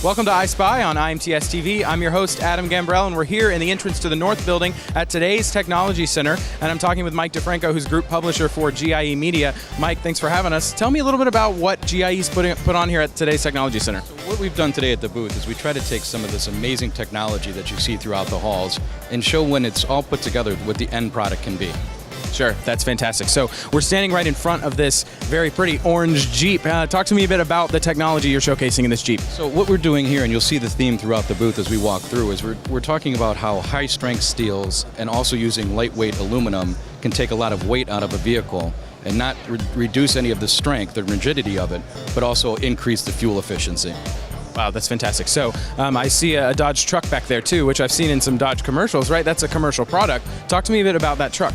Welcome to iSpy on IMTS TV. I'm your host, Adam Gambrel, and we're here in the entrance to the North Building at today's Technology Center. And I'm talking with Mike DeFranco, who's group publisher for GIE Media. Mike, thanks for having us. Tell me a little bit about what GIE's put on here at today's Technology Center. So what we've done today at the booth is we try to take some of this amazing technology that you see throughout the halls and show when it's all put together what the end product can be. Sure, that's fantastic. So we're standing right in front of this very pretty orange Jeep. Talk to me a bit about the technology you're showcasing in this Jeep. So what we're doing here, and you'll see the theme throughout the booth as we walk through, is we're talking about how high-strength steels and also using lightweight aluminum can take a lot of weight out of a vehicle and not reduce any of the strength, the rigidity of it, but also increase the fuel efficiency. Wow, that's fantastic. So I see a Dodge truck back there too, which I've seen in some Dodge commercials, right? That's a commercial product. Talk to me a bit about that truck.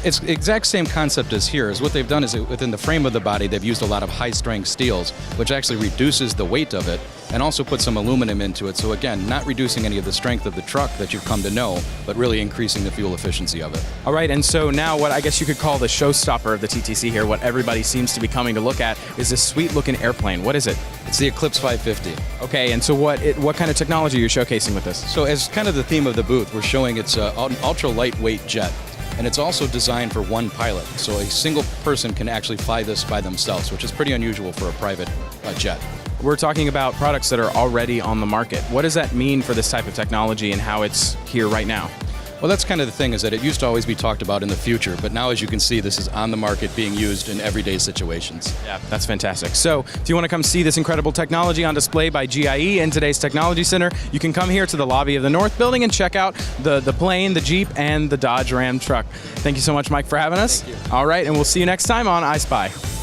It's the exact same concept as here. Is what they've done is within the frame of the body, they've used a lot of high-strength steels, which actually reduces the weight of it and also put some aluminum into it. So again, not reducing any of the strength of the truck that you've come to know, but really increasing the fuel efficiency of it. All right, and so now what I guess you could call the showstopper of the TTC here, what everybody seems to be coming to look at, is this sweet-looking airplane. What is it? It's the Eclipse 550. Okay, and so what kind of technology are you showcasing with this? So as kind of the theme of the booth, we're showing it's an ultra-lightweight jet. And it's also designed for one pilot, so a single person can actually fly this by themselves, which is pretty unusual for a private jet. We're talking about products that are already on the market. What does that mean for this type of technology and how it's here right now? Well, that's kind of the thing, is that it used to always be talked about in the future, but now, as you can see, this is on the market being used in everyday situations. Yeah, that's fantastic. So if you want to come see this incredible technology on display by GIE in today's Technology Center, you can come here to the lobby of the North Building and check out the plane, the Jeep, and the Dodge Ram truck. Thank you so much, Mike, for having us. Thank you. All right, and we'll see you next time on iSpy.